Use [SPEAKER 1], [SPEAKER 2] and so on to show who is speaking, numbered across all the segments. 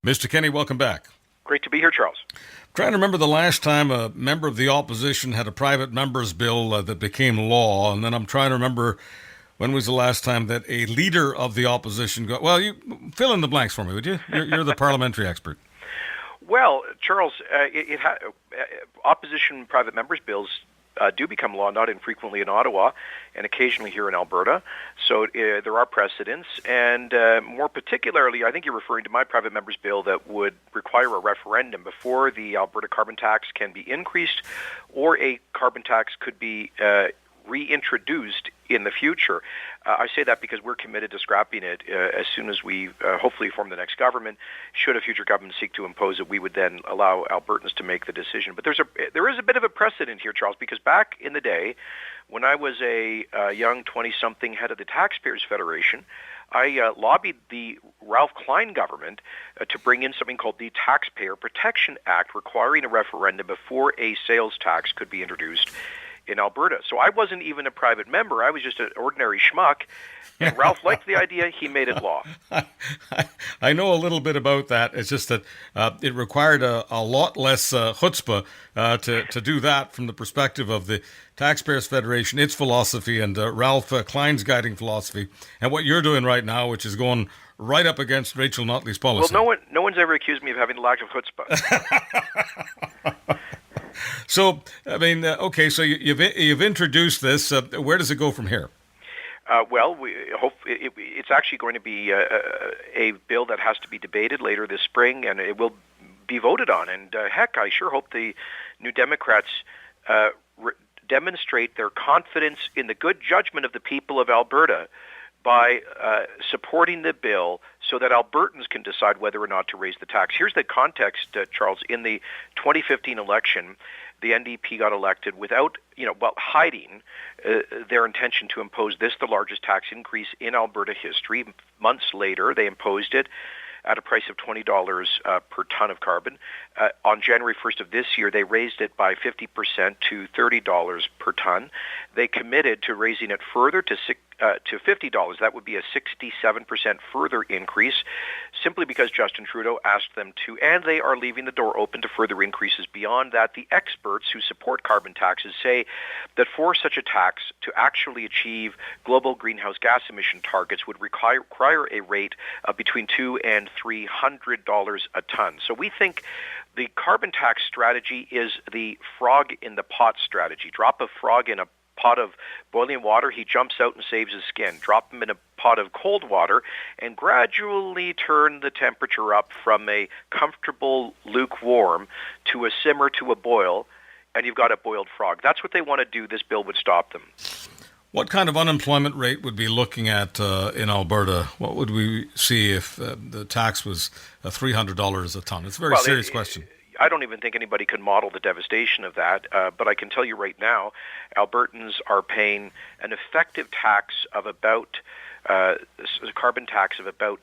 [SPEAKER 1] Mr. Kenney, welcome back.
[SPEAKER 2] Great to be here, Charles.
[SPEAKER 1] Trying to remember the last time a member of the opposition had a private member's bill that became law, and then I'm trying to remember when was the last time that a leader of the opposition got... Well, you fill in the blanks for me, would you? You're the parliamentary expert.
[SPEAKER 2] Well, Charles, opposition private members' bills do become law not infrequently in Ottawa and occasionally here in Alberta. So there are precedents. And more particularly, I think you're referring to my private member's bill that would require a referendum before the Alberta carbon tax can be increased or a carbon tax could be reintroduced in the future. I say that because we're committed to scrapping it as soon as we hopefully form the next government. Should a future government seek to impose it, we would then allow Albertans to make the decision. But there is a bit of a precedent here, Charles, because back in the day, when I was a young 20-something head of the Taxpayers Federation, I lobbied the Ralph Klein government to bring in something called the Taxpayer Protection Act, requiring a referendum before a sales tax could be introduced in Alberta. So I wasn't even a private member. I was just an ordinary schmuck. And Ralph liked the idea. He made it law.
[SPEAKER 1] I know a little bit about that. It's just that it required a lot less chutzpah to do that from the perspective of the Taxpayers Federation, its philosophy, and Ralph Klein's guiding philosophy, and what you're doing right now, which is going right up against Rachel Notley's policy.
[SPEAKER 2] Well, no one's ever accused me of having a lack of chutzpah.
[SPEAKER 1] So, I mean, okay, so you've introduced this. Where does it go from here?
[SPEAKER 2] Well, we hope it's actually going to be a bill that has to be debated later this spring, and it will be voted on. And heck, I sure hope the New Democrats demonstrate their confidence in the good judgment of the people of Alberta by supporting the bill so that Albertans can decide whether or not to raise the tax. Here's the context, Charles. In the 2015 election, the NDP got elected without, hiding their intention to impose this, the largest tax increase in Alberta history. Months later, they imposed it at a price of $20 per ton of carbon. On January 1st of this year, they raised it by 50% to $30 per ton. They committed to raising it further to $50. That would be a 67% further increase, simply because Justin Trudeau asked them to, and they are leaving the door open to further increases beyond that. The experts who support carbon taxes say that for such a tax to actually achieve global greenhouse gas emission targets would require a rate of between $200 and $300 a ton. So we think the carbon tax strategy is the frog in the pot strategy. Drop a frog in a pot of boiling water, he jumps out and saves his skin. Drop him in a pot of cold water and gradually turn the temperature up from a comfortable lukewarm to a simmer to a boil, and you've got a boiled frog. That's what they want to do. This bill would stop them.
[SPEAKER 1] What kind of unemployment rate would be looking at in Alberta? What would we see if the tax was $300 a ton? It's a very serious question.
[SPEAKER 2] I don't even think anybody could model the devastation of that, but I can tell you right now, Albertans are paying an effective tax of about, carbon tax of about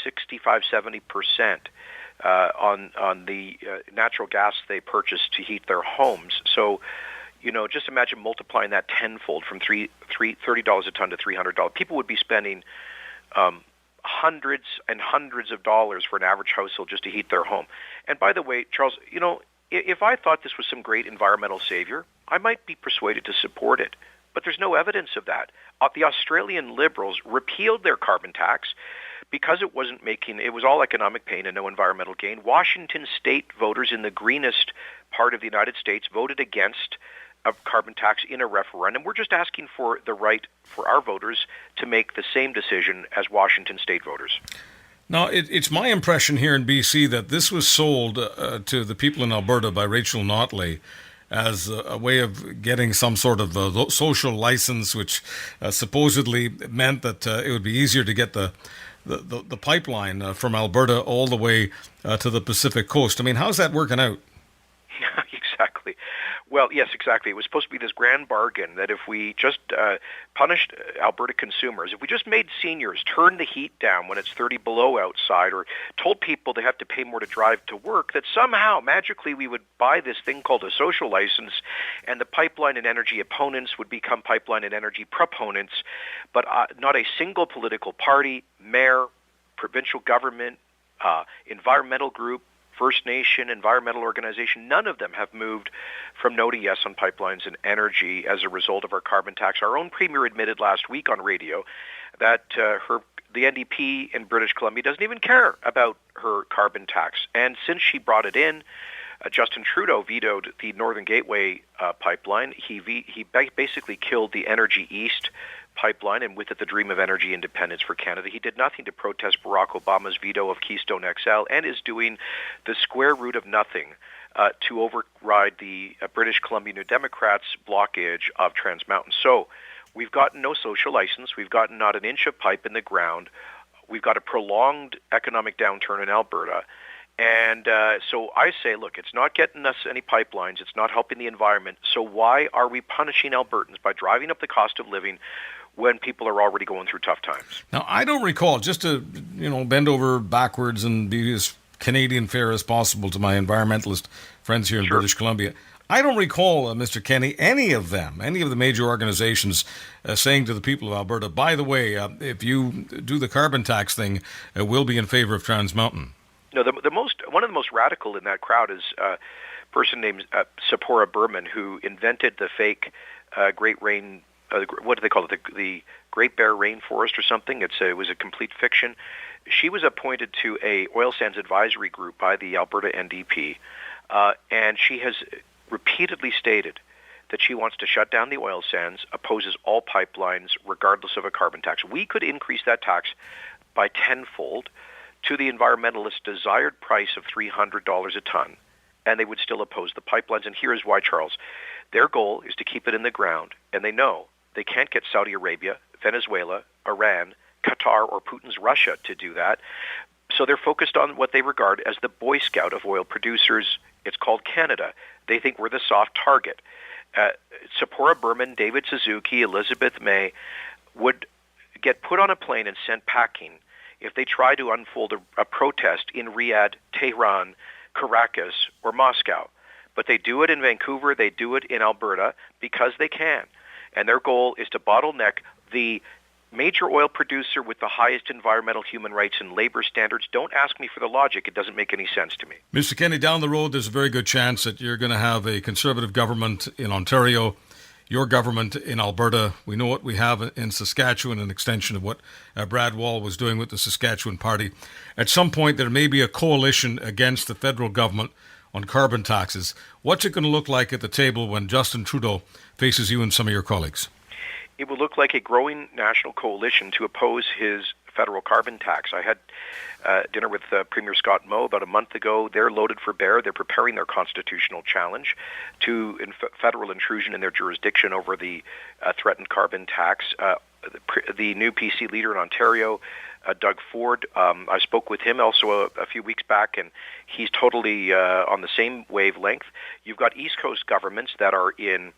[SPEAKER 2] 65-70% on the natural gas they purchase to heat their homes. So, just imagine multiplying that tenfold from $30 a ton to $300. People would be spending hundreds and hundreds of dollars for an average household just to heat their home. And by the way, Charles, if I thought this was some great environmental savior, I might be persuaded to support it. But there's no evidence of that. The Australian Liberals repealed their carbon tax because it was all economic pain and no environmental gain. Washington state voters in the greenest part of the United States voted against a carbon tax in a referendum. We're just asking for the right for our voters to make the same decision as Washington state voters.
[SPEAKER 1] Now, it's my impression here in BC that this was sold to the people in Alberta by Rachel Notley as a way of getting some sort of social license, which supposedly meant that it would be easier to get the pipeline from Alberta all the way to the Pacific coast. I mean, how's that working out?
[SPEAKER 2] Exactly. Well, yes, exactly. It was supposed to be this grand bargain that if we just punished Alberta consumers, if we just made seniors turn the heat down when it's 30 below outside, or told people they have to pay more to drive to work, that somehow, magically, we would buy this thing called a social license, and the pipeline and energy opponents would become pipeline and energy proponents, but not a single political party, mayor, provincial government, environmental group, First Nation, environmental organization, none of them have moved from no to yes on pipelines and energy as a result of our carbon tax. Our own premier admitted last week on radio that the NDP in British Columbia doesn't even care about her carbon tax. And since she brought it in, Justin Trudeau vetoed the Northern Gateway pipeline. He basically killed the Energy East pipeline, and with it the dream of energy independence for Canada. He did nothing to protest Barack Obama's veto of Keystone XL, and is doing the square root of nothing to override the British Columbia New Democrats' blockage of Trans Mountain. So we've gotten no social license. We've gotten not an inch of pipe in the ground. We've got a prolonged economic downturn in Alberta. And so I say, look, it's not getting us any pipelines. It's not helping the environment. So why are we punishing Albertans by driving up the cost of living when people are already going through tough times?
[SPEAKER 1] Now, I don't recall, just to bend over backwards and be as Canadian fair as possible to my environmentalist friends here in British Columbia, I don't recall, Mr. Kenney, any of the major organizations saying to the people of Alberta, by the way, if you do the carbon tax thing, we'll be in favor of Trans Mountain.
[SPEAKER 2] No, one of the most radical in that crowd is a person named Sephora Berman, who invented the fake Great Rain. What do they call it? The Great Bear Rainforest or something. It was a complete fiction. She was appointed to a oil sands advisory group by the Alberta NDP, and she has repeatedly stated that she wants to shut down the oil sands, opposes all pipelines, regardless of a carbon tax. We could increase that tax by tenfold to the environmentalists' desired price of $300 a ton, and they would still oppose the pipelines. And here's why, Charles. Their goal is to keep it in the ground, and they know they can't get Saudi Arabia, Venezuela, Iran, Qatar, or Putin's Russia to do that. So they're focused on what they regard as the Boy Scout of oil producers. It's called Canada. They think we're the soft target. Sephora Berman, David Suzuki, Elizabeth May would get put on a plane and sent packing if they try to unfold a protest in Riyadh, Tehran, Caracas, or Moscow. But they do it in Vancouver, they do it in Alberta because they can. And their goal is to bottleneck the major oil producer with the highest environmental, human rights, and labor standards. Don't ask me for the logic. It doesn't make any sense to me.
[SPEAKER 1] Mr. Kenney, down the road, there's a very good chance that you're going to have a Conservative government in Ontario, your government in Alberta. We know what we have in Saskatchewan, an extension of what Brad Wall was doing with the Saskatchewan Party. At some point, there may be a coalition against the federal government on carbon taxes. What's it going to look like at the table when Justin Trudeau faces you and some of your colleagues?
[SPEAKER 2] It will look like a growing national coalition to oppose his federal carbon tax. I had dinner with Premier Scott Moe about a month ago. They're loaded for bear. They're preparing their constitutional challenge to federal intrusion in their jurisdiction over the threatened carbon tax. The new PC leader in Ontario, Doug Ford, I spoke with him also a few weeks back, and he's totally on the same wavelength. You've got East Coast governments that are in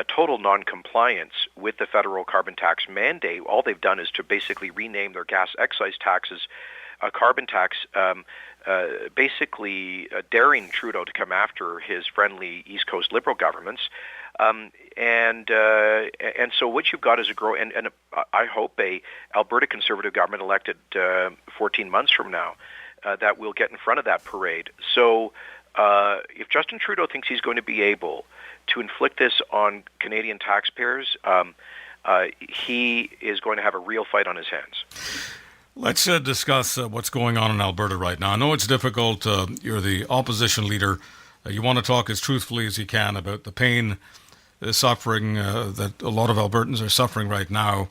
[SPEAKER 2] total non-compliance with the federal carbon tax mandate. All they've done is to basically rename their gas excise taxes a carbon tax, basically daring Trudeau to come after his friendly East Coast Liberal governments. And so what you've got is a grow, and I hope a Alberta Conservative government elected 14 months from now that will get in front of that parade. So if Justin Trudeau thinks he's going to be able to inflict this on Canadian taxpayers, he is going to have a real fight on his hands.
[SPEAKER 1] Let's discuss what's going on in Alberta right now. I know it's difficult. You're the opposition leader. You want to talk as truthfully as you can about the pain, the suffering that a lot of Albertans are suffering right now.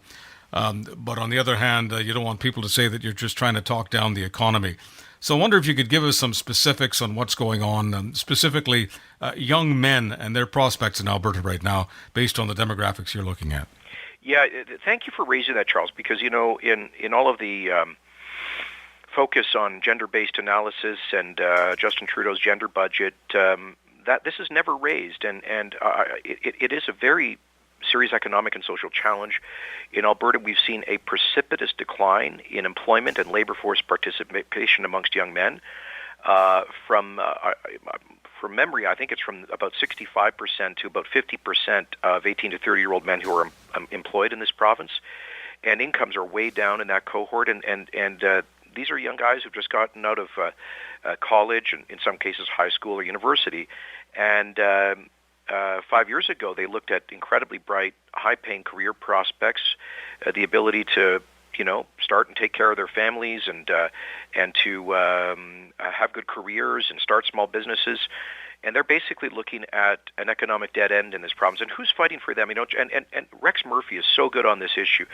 [SPEAKER 1] But on the other hand, you don't want people to say that you're just trying to talk down the economy. So I wonder if you could give us some specifics on what's going on, specifically young men and their prospects in Alberta right now, based on the demographics you're looking at.
[SPEAKER 2] Yeah, thank you for raising that, Charles, because, in all of the focus on gender-based analysis and Justin Trudeau's gender budget, that this is never raised, and it is a very serious economic and social challenge. In Alberta, we've seen a precipitous decline in employment and labor force participation amongst young men. From memory, I think it's from about 65% to about 50% of 18 to 30-year-old men who are employed in this province, and incomes are way down in that cohort, and these are young guys who've just gotten out of college, and in some cases high school or university. And 5 years ago, they looked at incredibly bright, high-paying career prospects, the ability to, start and take care of their families, and to have good careers and start small businesses. And they're basically looking at an economic dead end in this province. And who's fighting for them? And Rex Murphy is so good on this issue.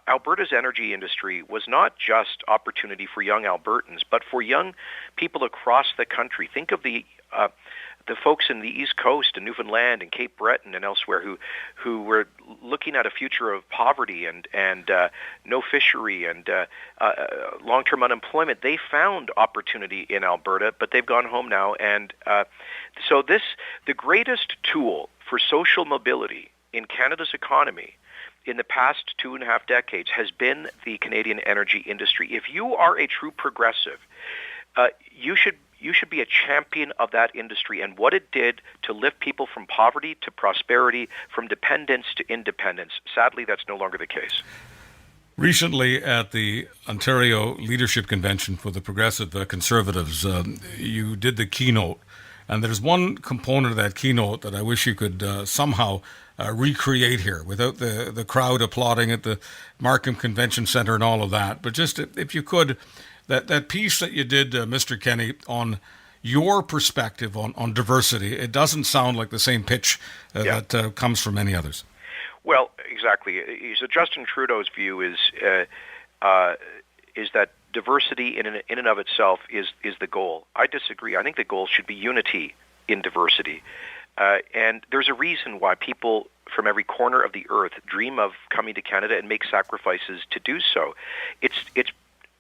[SPEAKER 2] Alberta's energy industry was not just opportunity for young Albertans, but for young people across the country. Think of the folks in the East Coast and Newfoundland and Cape Breton and elsewhere who were looking at a future of poverty and no fishery and long-term unemployment. They found opportunity in Alberta, but they've gone home now. And so the greatest tool for social mobility in Canada's economy in the past 2.5 decades has been the Canadian energy industry. If you are a true progressive, you should be a champion of that industry and what it did to lift people from poverty to prosperity, from dependence to independence. Sadly, that's no longer the case.
[SPEAKER 1] Recently, at the Ontario Leadership Convention for the Progressive Conservatives, you did the keynote. And there's one component of that keynote that I wish you could somehow recreate here without the crowd applauding at the Markham Convention Centre and all of that. But just if you could, that piece that you did, Mr. Kenney, on your perspective on diversity, it doesn't sound like the same pitch that comes from many others. Well,
[SPEAKER 2] exactly. So Justin Trudeau's view is that diversity in and of itself is the goal. I disagree. I think the goal should be unity in diversity. And there's a reason why people from every corner of the earth dream of coming to Canada and make sacrifices to do so.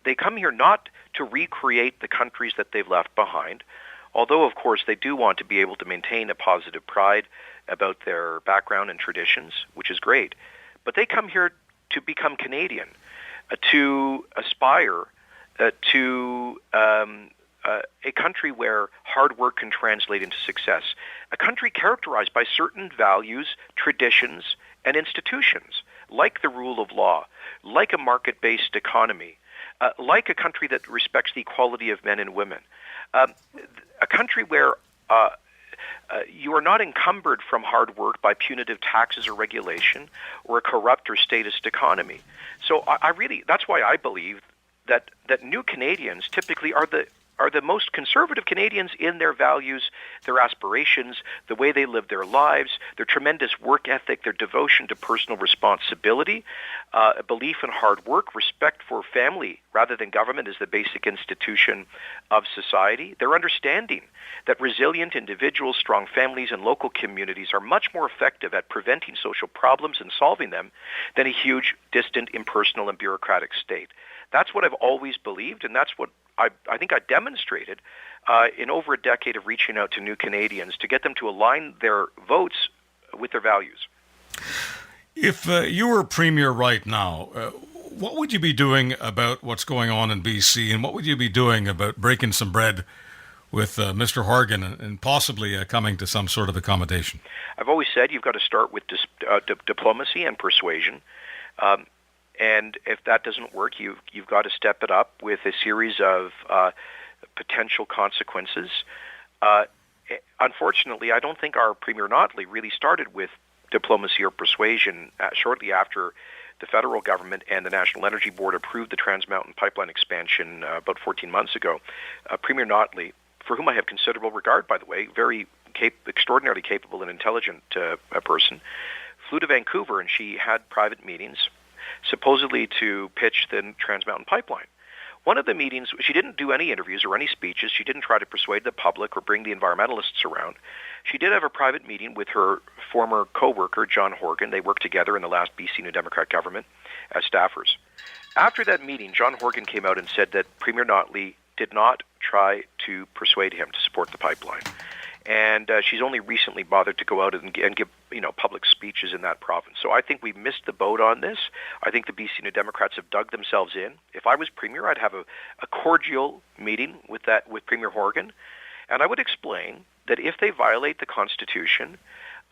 [SPEAKER 2] They come here not to recreate the countries that they've left behind, although, of course, they do want to be able to maintain a positive pride about their background and traditions, which is great. But they come here to become Canadian, to aspire to a country where hard work can translate into success, a country characterized by certain values, traditions, and institutions, like the rule of law, like a market-based economy, like a country that respects the equality of men and women, a country where you are not encumbered from hard work by punitive taxes or regulation or a corrupt or statist economy. So I really, that's why I believe that new Canadians typically are the most conservative Canadians in their values, their aspirations, the way they live their lives, their tremendous work ethic, their devotion to personal responsibility, a belief in hard work, respect for family rather than government as the basic institution of society, their understanding that resilient individuals, strong families, and local communities are much more effective at preventing social problems and solving them than a huge, distant, impersonal, and bureaucratic state. That's what I've always believed, and that's what I think I demonstrated in over a decade of reaching out to new Canadians to get them to align their votes with their values.
[SPEAKER 1] If you were Premier right now, what would you be doing about what's going on in BC, and what would you be doing about breaking some bread with Mr. Horgan and possibly coming to some sort of accommodation?
[SPEAKER 2] I've always said you've got to start with diplomacy and persuasion. And if that doesn't work, you've got to step it up with a series of potential consequences. Unfortunately, I don't think our Premier Notley really started with diplomacy or persuasion shortly after the federal government and the National Energy Board approved the Trans Mountain Pipeline expansion about 14 months ago. Premier Notley, for whom I have considerable regard, by the way, very extraordinarily capable and intelligent person, flew to Vancouver, and she had private meetings supposedly to pitch the Trans Mountain Pipeline. One of the meetings, she didn't do any interviews or any speeches. She didn't try to persuade the public or bring the environmentalists around. She did have a private meeting with her former co-worker, John Horgan. They worked together in the last BC New Democrat government as staffers. After that meeting, John Horgan came out and said that Premier Notley did not try to persuade him to support the pipeline. And she's only recently bothered to go out and give public speeches in that province. So I think we missed the boat on this. I think the BC New Democrats have dug themselves in. If I was Premier, I'd have a cordial meeting with Premier Horgan, and I would explain that if they violate the Constitution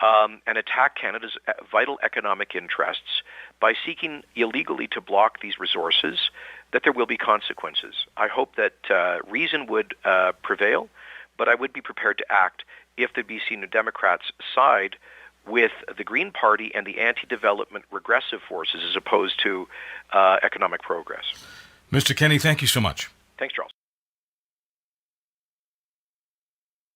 [SPEAKER 2] and attack Canada's vital economic interests by seeking illegally to block these resources, that there will be consequences. I hope that reason would prevail, but I would be prepared to act if the BC New Democrats side with the Green Party and the anti-development regressive forces as opposed to economic progress.
[SPEAKER 1] Mr. Kenney, thank you so much.